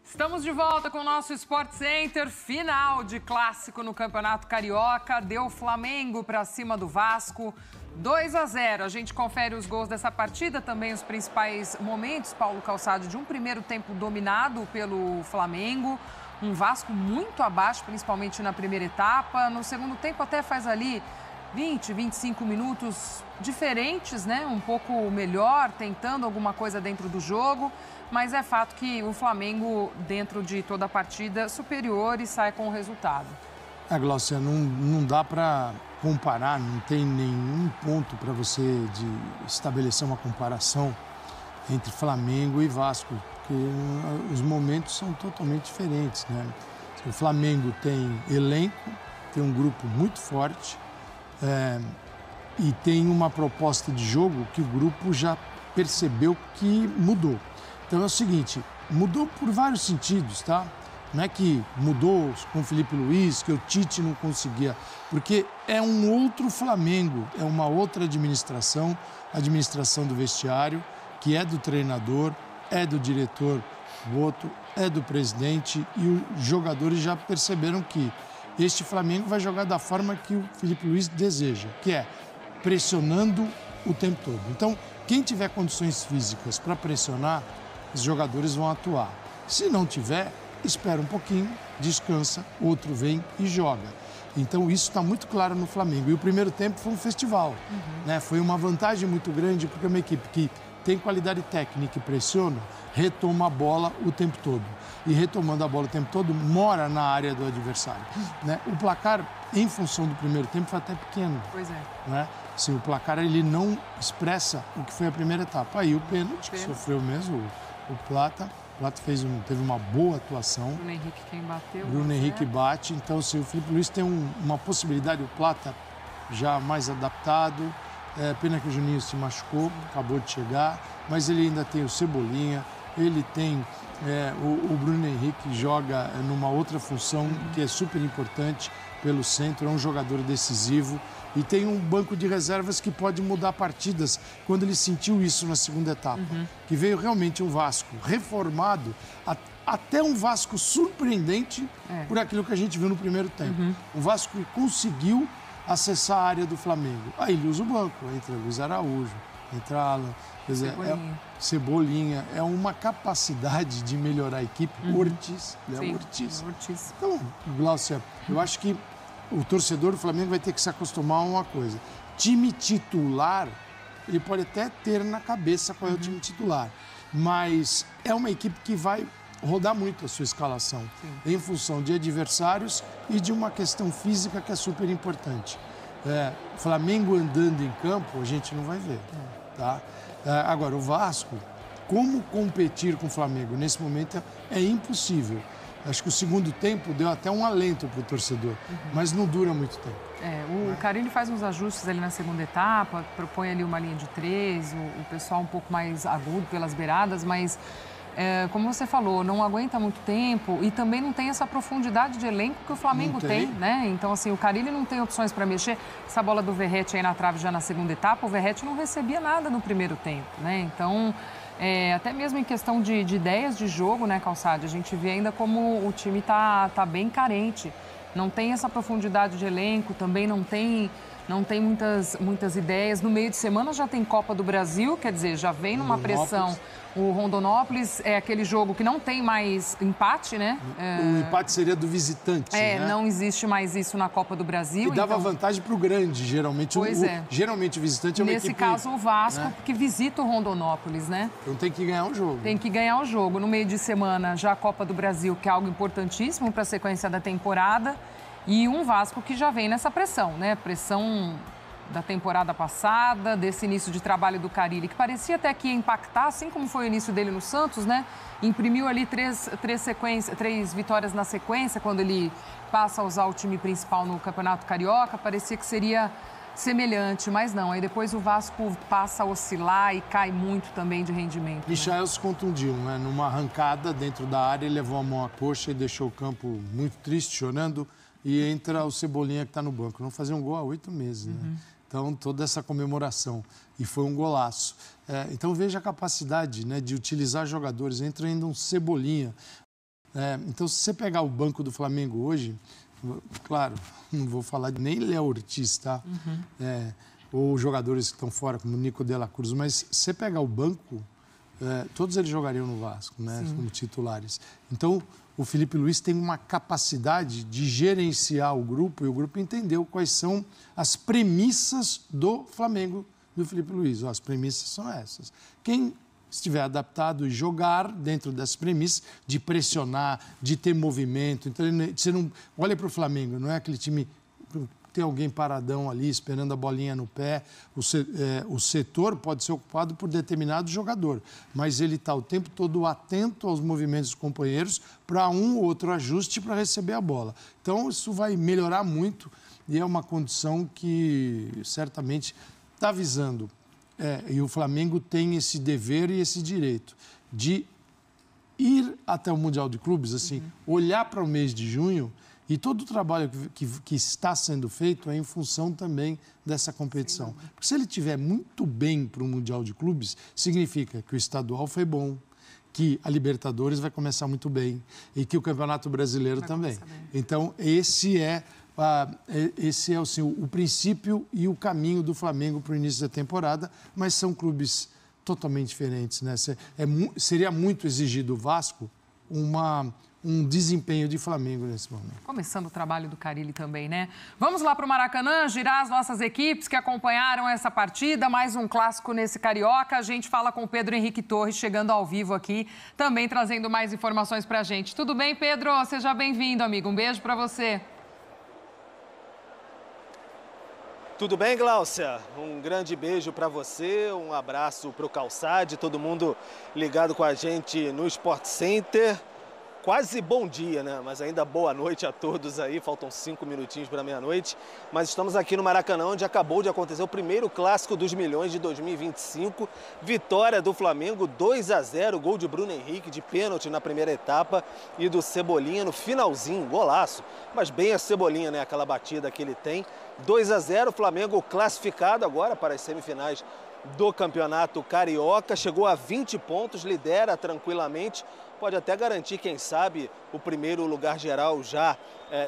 Estamos de volta com o nosso Sport Center. Final de clássico no Campeonato Carioca. Deu Flamengo para cima do Vasco. 2-0. A gente confere os gols dessa partida, também os principais momentos, Paulo Calçado, de um primeiro tempo dominado pelo Flamengo. Um Vasco muito abaixo, principalmente na primeira etapa. No segundo tempo até faz ali 20, 25 minutos diferentes, né? Um pouco melhor, tentando alguma coisa dentro do jogo. Mas é fato que o Flamengo, dentro de toda a partida, superior e sai com o resultado. Glaucia, não dá para comparar, não tem nenhum ponto para você estabelecer uma comparação entre Flamengo e Vasco, porque os momentos são totalmente diferentes, né? O Flamengo tem elenco, tem um grupo muito forte e tem uma proposta de jogo que o grupo já percebeu que mudou. Então é o seguinte, mudou por vários sentidos, tá? Não é que mudou com o Felipe Luiz, que o Tite não conseguia, porque é um outro Flamengo, é uma outra administração, a administração do vestiário, que é do treinador, é do diretor Boto, é do presidente, e os jogadores já perceberam que este Flamengo vai jogar da forma que o Felipe Luiz deseja, que é pressionando o tempo todo. Então, quem tiver condições físicas para pressionar, os jogadores vão atuar. Se não tiver, espera um pouquinho, descansa, outro vem e joga. Então, isso está muito claro no Flamengo. E o primeiro tempo foi um festival. Né? Foi uma vantagem muito grande, porque é uma equipe que tem qualidade técnica e pressiona, retoma a bola o tempo todo. E retomando a bola o tempo todo, mora na área do adversário. Né? O placar, em função do primeiro tempo, foi até pequeno. Pois é. Né? Se o placar ele não expressa o que foi a primeira etapa. Aí o pênalti, que sofreu mesmo o Plata. O Plata teve uma boa atuação. Bruno Henrique quem bateu. Bruno Henrique bate. Então, se o Felipe Luiz tem uma possibilidade, o Plata já mais adaptado. Pena que o Juninho se machucou, acabou de chegar. Mas ele ainda tem o Cebolinha. Ele tem o Bruno Henrique, joga numa outra função que é super importante pelo centro. É um jogador decisivo. E tem um banco de reservas que pode mudar partidas quando ele sentiu isso na segunda etapa. Que veio realmente um Vasco reformado, até um Vasco surpreendente por aquilo que a gente viu no primeiro tempo. Um Vasco que conseguiu acessar a área do Flamengo. Aí ele usa o banco, entra Luiz Araújo, entra Alan, Cebolinha. É uma capacidade de melhorar a equipe. Ortiz, Ortiz. Então, Glaucia, eu acho que o torcedor do Flamengo vai ter que se acostumar a uma coisa. Time titular, ele pode até ter na cabeça qual é o time titular, mas é uma equipe que vai rodar muito a sua escalação, em função de adversários e de uma questão física que é super importante. Flamengo andando em campo, a gente não vai ver. Tá? Agora, o Vasco, como competir com o Flamengo nesse momento é impossível. Acho que o segundo tempo deu até um alento para o torcedor, mas não dura muito tempo. O Carille faz uns ajustes ali na segunda etapa, propõe ali uma linha de 3, o pessoal um pouco mais agudo pelas beiradas, mas, como você falou, não aguenta muito tempo e também não tem essa profundidade de elenco que o Flamengo tem, né? Então, assim, o Carille não tem opções para mexer. Essa bola do Verratti aí na trave já na segunda etapa, o Verratti não recebia nada no primeiro tempo, né? Então, até mesmo em questão de ideias de jogo, né, Calçado? A gente vê ainda como o time tá bem carente. Não tem essa profundidade de elenco, também não tem muitas ideias. No meio de semana já tem Copa do Brasil, quer dizer, já vem numa pressão. O Rondonópolis é aquele jogo que não tem mais empate, né? O empate seria do visitante, né? Não existe mais isso na Copa do Brasil. E dava vantagem para o grande, geralmente. Geralmente o visitante é uma equipe... Nesse caso, o Vasco, que visita o Rondonópolis, né? Então tem que ganhar o jogo. Tem que ganhar o jogo. No meio de semana, já a Copa do Brasil, que é algo importantíssimo para a sequência da temporada. E um Vasco que já vem nessa pressão, né? Pressão da temporada passada, desse início de trabalho do Carille, que parecia até que ia impactar, assim como foi o início dele no Santos, né? Imprimiu ali três vitórias na sequência, quando ele passa a usar o time principal no Campeonato Carioca, parecia que seria semelhante, mas não. Aí depois o Vasco passa a oscilar e cai muito também de rendimento. Michael se contundiu, né? Numa arrancada dentro da área, ele levou a mão à coxa e deixou o campo muito triste, chorando, e entra o Cebolinha que está no banco. Não fazia um gol há 8 meses, né? Então, toda essa comemoração. E foi um golaço. Então, veja a capacidade, né, de utilizar jogadores. Entra ainda um Cebolinha. Então, se você pegar o banco do Flamengo hoje, claro, não vou falar de nem Léo Ortiz, tá? Ou jogadores que estão fora, como Nico de la Cruz, mas se você pegar o banco, todos eles jogariam no Vasco, né? Como titulares. Então, o Felipe Luiz tem uma capacidade de gerenciar o grupo e o grupo entendeu quais são as premissas do Flamengo do Felipe Luiz. As premissas são essas. Quem estiver adaptado e jogar dentro das premissas de pressionar, de ter movimento. Então, você não olha para o Flamengo, não é aquele time tem alguém paradão ali esperando a bolinha no pé. O setor pode ser ocupado por determinado jogador, mas ele está o tempo todo atento aos movimentos dos companheiros para um ou outro ajuste para receber a bola. Então, isso vai melhorar muito e é uma condição que certamente está visando. E o Flamengo tem esse dever e esse direito de ir até o Mundial de Clubes, assim, olhar para o mês de junho. E todo o trabalho que está sendo feito é em função também dessa competição. Porque se ele estiver muito bem para o Mundial de Clubes, significa que o estadual foi bom, que a Libertadores vai começar muito bem e que o Campeonato Brasileiro também. Então, esse é assim, o princípio e o caminho do Flamengo para o início da temporada, mas são clubes totalmente diferentes, né? Seria muito exigido do Vasco um desempenho de Flamengo nesse momento. Começando o trabalho do Carille também, né? Vamos lá para o Maracanã, girar as nossas equipes que acompanharam essa partida, mais um clássico nesse Carioca. A gente fala com o Pedro Henrique Torres, chegando ao vivo aqui, também trazendo mais informações para a gente. Tudo bem, Pedro? Seja bem-vindo, amigo. Um beijo para você. Tudo bem, Gláucia? Um grande beijo para você, um abraço para o Calçade, todo mundo ligado com a gente no Sport Center. Quase bom dia, né? Mas ainda boa noite a todos aí. Faltam 5 minutinhos para meia-noite. Mas estamos aqui no Maracanã, onde acabou de acontecer o primeiro Clássico dos Milhões de 2025. Vitória do Flamengo, 2-0. Gol de Bruno Henrique, de pênalti na primeira etapa. E do Cebolinha no finalzinho, golaço. Mas bem a Cebolinha, né? Aquela batida que ele tem. 2-0, Flamengo classificado agora para as semifinais do Campeonato Carioca. Chegou a 20 pontos, lidera tranquilamente. Pode até garantir, quem sabe, o primeiro lugar geral já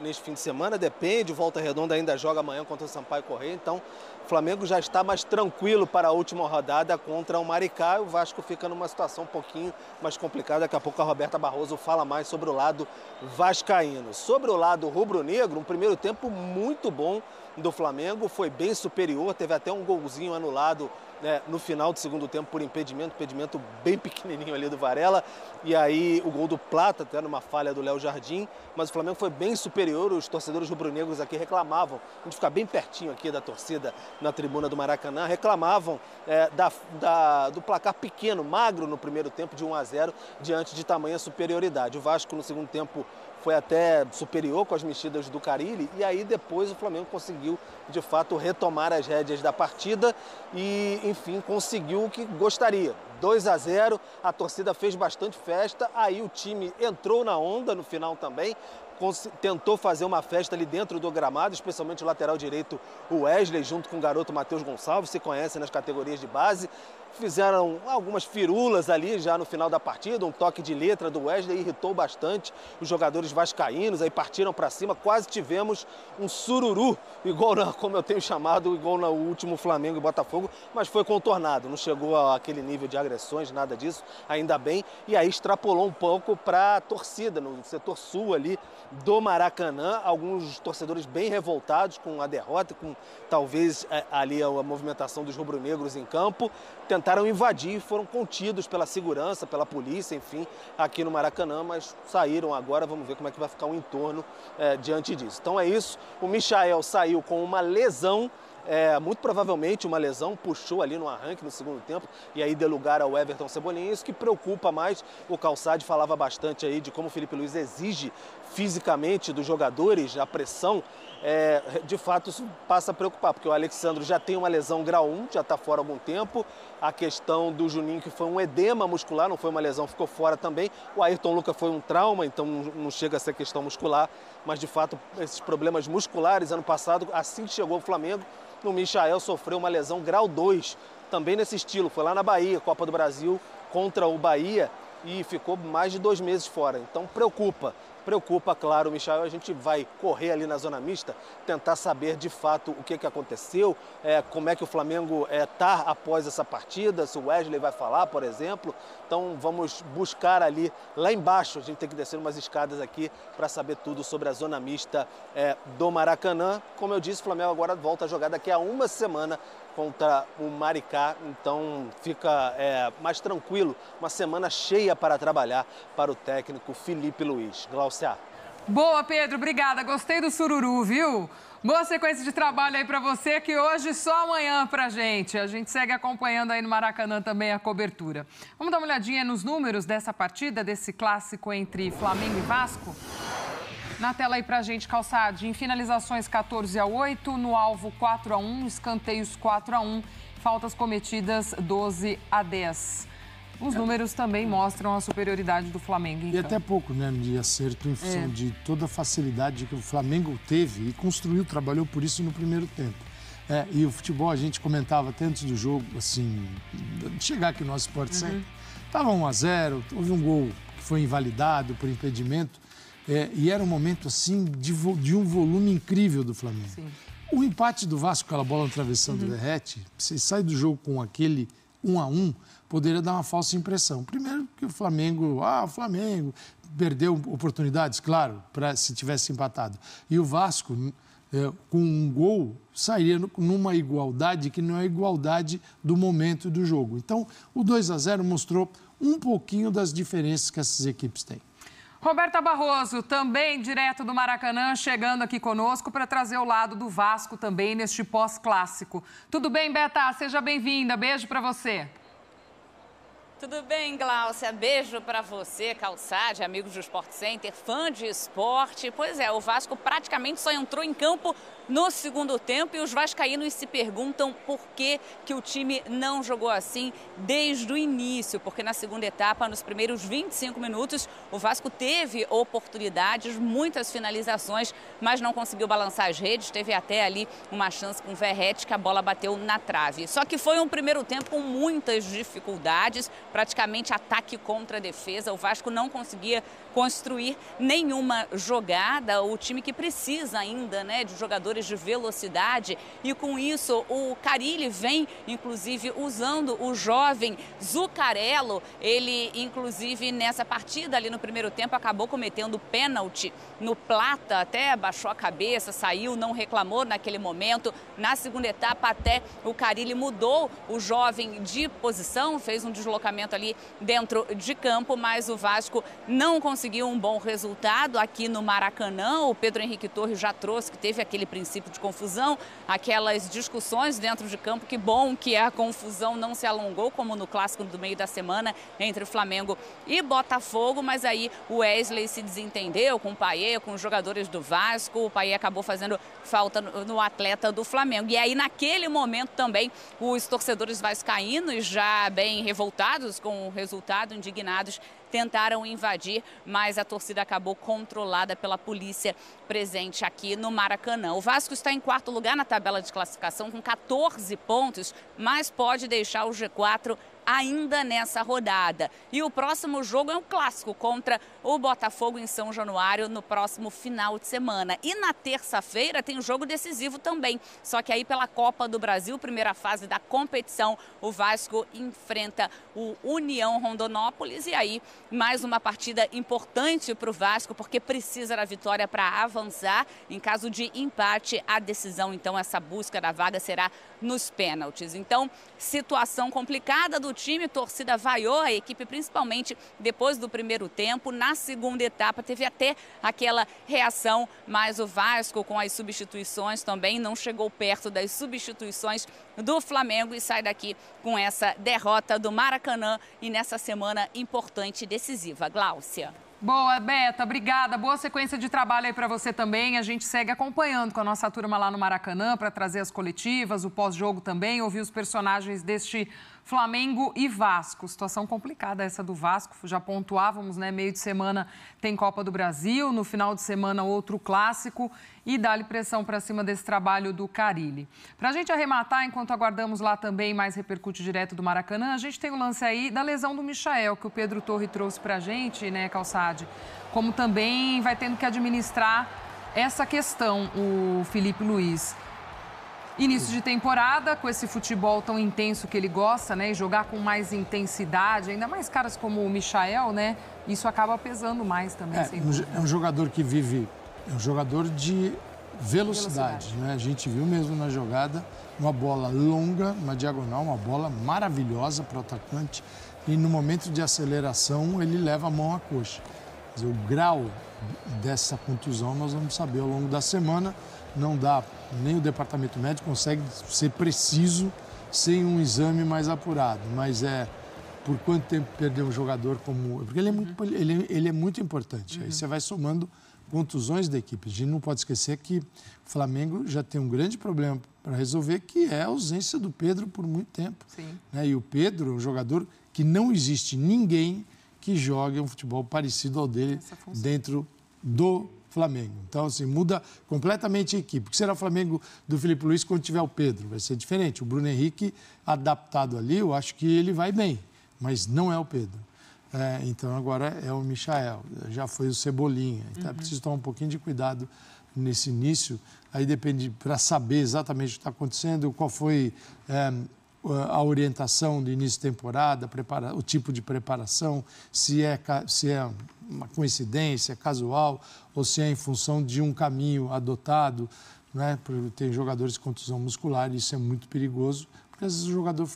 neste fim de semana. Depende, o Volta Redonda ainda joga amanhã contra o Sampaio Corrêa. Então, o Flamengo já está mais tranquilo para a última rodada contra o Maricá. O Vasco fica numa situação um pouquinho mais complicada. Daqui a pouco a Roberta Barroso fala mais sobre o lado vascaíno. Sobre o lado rubro-negro, um primeiro tempo muito bom do Flamengo. Foi bem superior, teve até um golzinho anulado no final do segundo tempo por impedimento bem pequenininho ali do Varela, e aí o gol do Plata, até numa falha do Léo Jardim, mas o Flamengo foi bem superior. Os torcedores rubro-negros aqui reclamavam, a gente fica bem pertinho aqui da torcida na tribuna do Maracanã, reclamavam do placar pequeno, magro no primeiro tempo de 1-0, diante de tamanha superioridade. O Vasco no segundo tempo foi até superior com as mexidas do Carille, e aí depois o Flamengo conseguiu, de fato, retomar as rédeas da partida e, enfim, conseguiu o que gostaria. 2-0, a torcida fez bastante festa, aí o time entrou na onda no final também, tentou fazer uma festa ali dentro do gramado, especialmente o lateral direito, o Wesley, junto com o garoto Matheus Gonçalves, se conhecem nas categorias de base. Fizeram algumas firulas ali já no final da partida, um toque de letra do Wesley irritou bastante os jogadores vascaínos, aí partiram para cima, quase tivemos um sururu, como eu tenho chamado, igual no último Flamengo e Botafogo, mas foi contornado, não chegou àquele nível de agressões, nada disso, ainda bem, e aí extrapolou um pouco para a torcida, no setor sul ali do Maracanã, alguns torcedores bem revoltados com a derrota, com talvez ali a movimentação dos rubro-negros em campo, tentaram invadir e foram contidos pela segurança, pela polícia, enfim, aqui no Maracanã, mas saíram agora. Vamos ver como é que vai ficar o entorno diante disso. Então é isso, o Michael saiu com uma lesão, muito provavelmente uma lesão, puxou ali no arranque no segundo tempo e aí deu lugar ao Everton Cebolinha. Isso que preocupa mais. O Calçade falava bastante aí de como o Felipe Luiz exige fisicamente dos jogadores, a pressão. De fato, isso passa a preocupar, porque o Alexandro já tem uma lesão grau 1, já está fora há algum tempo. A questão do Juninho, que foi um edema muscular, não foi uma lesão, ficou fora também. O Ayrton Lucas foi um trauma, então não chega a ser questão muscular, mas de fato esses problemas musculares, ano passado, assim que chegou o Flamengo, o Michael sofreu uma lesão grau 2, também nesse estilo, foi lá na Bahia, Copa do Brasil contra o Bahia. e ficou mais de 2 meses fora. Então preocupa, claro, Michael. A gente vai correr ali na zona mista, tentar saber de fato o que aconteceu, como é que o Flamengo está após essa partida, se o Wesley vai falar, por exemplo. Então vamos buscar ali, lá embaixo, a gente tem que descer umas escadas aqui para saber tudo sobre a zona mista do Maracanã. Como eu disse, o Flamengo agora volta a jogar daqui a uma semana contra o Maricá, então fica mais tranquilo, uma semana cheia para trabalhar para o técnico Felipe Luiz. Glaucia. Boa, Pedro, obrigada, gostei do sururu, viu? Boa sequência de trabalho aí para você, que hoje só amanhã pra gente. A gente segue acompanhando aí no Maracanã também a cobertura. Vamos dar uma olhadinha nos números dessa partida, desse clássico entre Flamengo e Vasco? Na tela aí pra gente, Calçade, em finalizações 14-8, no alvo 4-1, escanteios 4-1, faltas cometidas 12-10. Os números também mostram a superioridade do Flamengo. E até pouco, né, de acerto em função de toda a facilidade que o Flamengo teve e construiu, trabalhou por isso no primeiro tempo. E o futebol, a gente comentava até antes do jogo, assim, de chegar aqui no nosso Sport Center, estava 1-0, houve um gol que foi invalidado por impedimento. E era um momento, assim, de um volume incrível do Flamengo. Sim. O empate do Vasco, aquela bola no travessão do Derrete, você sai do jogo com aquele 1-1, poderia dar uma falsa impressão. Primeiro que o Flamengo perdeu oportunidades, claro, se tivesse empatado. E o Vasco, com um gol, sairia numa igualdade que não é a igualdade do momento do jogo. Então, o 2-0 mostrou um pouquinho das diferenças que essas equipes têm. Roberta Barroso, também direto do Maracanã, chegando aqui conosco para trazer o lado do Vasco também neste pós-clássico. Tudo bem, Beta? Seja bem-vinda. Beijo para você. Tudo bem, Glaucia? Beijo para você, Calçade, amigos do Sport Center, fã de esporte. Pois é, o Vasco praticamente só entrou em campo no segundo tempo e os vascaínos se perguntam por que o time não jogou assim desde o início, porque na segunda etapa, nos primeiros 25 minutos, o Vasco teve oportunidades, muitas finalizações, mas não conseguiu balançar as redes, teve até ali uma chance com o Verrete, que a bola bateu na trave. Só que foi um primeiro tempo com muitas dificuldades, praticamente ataque contra a defesa, o Vasco não conseguia construir nenhuma jogada, o time que precisa ainda, né, de jogadores de velocidade, e com isso o Carille vem, inclusive, usando o jovem Zuccarello. Ele, inclusive, nessa partida ali no primeiro tempo, acabou cometendo pênalti no Plata, até baixou a cabeça, saiu, não reclamou naquele momento. Na segunda etapa, até o Carille mudou o jovem de posição, fez um deslocamento ali dentro de campo, mas o Vasco não conseguiu um bom resultado aqui no Maracanã. O Pedro Henrique Torres já trouxe que teve aquele princípio de confusão, aquelas discussões dentro de campo. Que bom que a confusão não se alongou, como no clássico do meio da semana entre Flamengo e Botafogo, mas aí o Wesley se desentendeu com o Payet, com os jogadores do Vasco. O Payet acabou fazendo falta no atleta do Flamengo. E aí, naquele momento também, os torcedores vascaínos, já bem revoltados com o resultado, indignados, tentaram invadir, mas a torcida acabou controlada pela polícia presente aqui no Maracanã. O Vasco está em quarto lugar na tabela de classificação com 14 pontos, mas pode deixar o G4 ainda nessa rodada. E o próximo jogo é um clássico contra o Botafogo em São Januário no próximo final de semana. E na terça-feira tem um jogo decisivo também, só que aí pela Copa do Brasil, primeira fase da competição, o Vasco enfrenta o União Rondonópolis, e aí mais uma partida importante para o Vasco, porque precisa da vitória para avançar. Em caso de empate, a decisão, então, essa busca da vaga será nos pênaltis. Então, situação complicada do time, torcida vaiou a equipe, principalmente depois do primeiro tempo. Na segunda etapa teve até aquela reação, mas o Vasco, com as substituições também, não chegou perto das substituições do Flamengo e sai daqui com essa derrota do Maracanã e nessa semana importante e decisiva. Gláucia. Boa, Beta, obrigada. Boa sequência de trabalho aí para você também. A gente segue acompanhando com a nossa turma lá no Maracanã para trazer as coletivas, o pós-jogo também, ouvir os personagens deste Flamengo e Vasco. Situação complicada essa do Vasco. Já pontuávamos, né? Meio de semana tem Copa do Brasil, no final de semana outro clássico e dá-lhe pressão para cima desse trabalho do Carille. Para a gente arrematar, enquanto aguardamos lá também mais repercute direto do Maracanã, a gente tem o lance aí da lesão do Michael, que o Pedro Torre trouxe para a gente, né, Calçade? Como também vai tendo que administrar essa questão, o Filipe Luís. Início de temporada, com esse futebol tão intenso que ele gosta, né? E jogar com mais intensidade, ainda mais caras como o Michael, né? Isso acaba pesando mais também. É um jogador que vive, é um jogador de velocidade, né? A gente viu mesmo na jogada uma bola longa, uma diagonal, uma bola maravilhosa para o atacante. E no momento de aceleração, ele leva a mão à coxa. Quer dizer, o grau dessa contusão nós vamos saber ao longo da semana. Não dá, nem o departamento médico consegue ser preciso sem um exame mais apurado. Mas por quanto tempo perder um jogador como... Porque ele é muito importante. Aí você vai somando contusões da equipe. A gente não pode esquecer que o Flamengo já tem um grande problema para resolver, que é a ausência do Pedro por muito tempo. Sim. Né? E o Pedro é um jogador que não existe ninguém que jogue um futebol parecido ao dele dentro do Flamengo. Então, assim, muda completamente a equipe. O que será o Flamengo do Filipe Luís quando tiver o Pedro? Vai ser diferente. O Bruno Henrique, adaptado ali, eu acho que ele vai bem, mas não é o Pedro. Então, agora é o Michael, já foi o Cebolinha. Então, é preciso tomar um pouquinho de cuidado nesse início. Aí depende, para saber exatamente o que está acontecendo, qual foi a orientação do início de temporada, o tipo de preparação, se é uma coincidência, casual, ou se é em função de um caminho adotado, né? Tem jogadores com contusão muscular, e isso é muito perigoso, porque às vezes o jogador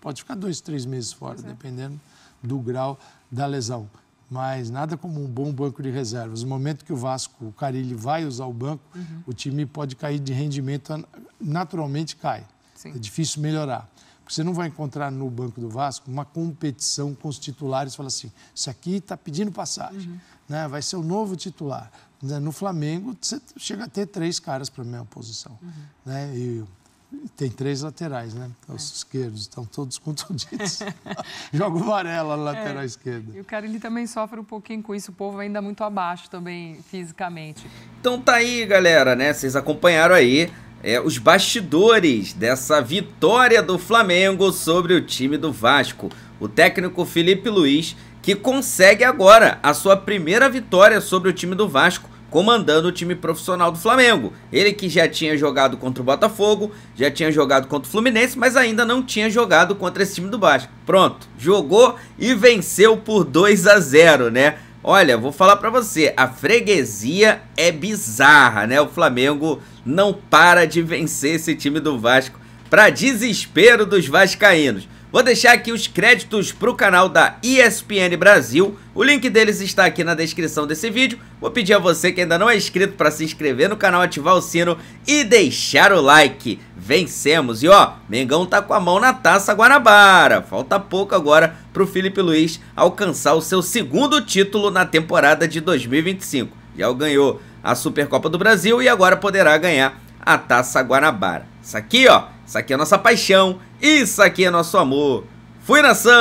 pode ficar 2, 3 meses fora, dependendo do grau da lesão. Mas nada como um bom banco de reservas. No momento que o Carille vai usar o banco, o time pode cair de rendimento, naturalmente cai. Sim. É difícil melhorar. Porque você não vai encontrar no banco do Vasco uma competição com os titulares e falar assim, isso aqui está pedindo passagem, né? Vai ser o novo titular. No Flamengo, você chega a ter 3 caras para a mesma posição. Né? E tem 3 laterais, né? Os esquerdos estão todos contundidos. Joga o Varela na lateral esquerda. E o Carille também sofre um pouquinho com isso, o povo ainda muito abaixo também, fisicamente. Então tá aí, galera, né? Vocês acompanharam aí os bastidores dessa vitória do Flamengo sobre o time do Vasco. O técnico Filipe Luís, que consegue agora a sua primeira vitória sobre o time do Vasco, comandando o time profissional do Flamengo. Ele que já tinha jogado contra o Botafogo, já tinha jogado contra o Fluminense, mas ainda não tinha jogado contra esse time do Vasco. Pronto, jogou e venceu por 2-0, né? Olha, vou falar pra você, a freguesia é bizarra, né? O Flamengo não para de vencer esse time do Vasco, pra desespero dos vascaínos. Vou deixar aqui os créditos pro canal da ESPN Brasil, o link deles está aqui na descrição desse vídeo. Vou pedir a você que ainda não é inscrito para se inscrever no canal, ativar o sino e deixar o like. Vencemos! E ó, Mengão tá com a mão na Taça Guanabara. Falta pouco agora pro Filipe Luís alcançar o seu 2º título na temporada de 2025. Já ganhou a Supercopa do Brasil e agora poderá ganhar a Taça Guanabara. Isso aqui, ó, isso aqui é nossa paixão, isso aqui é nosso amor. Fui, nação!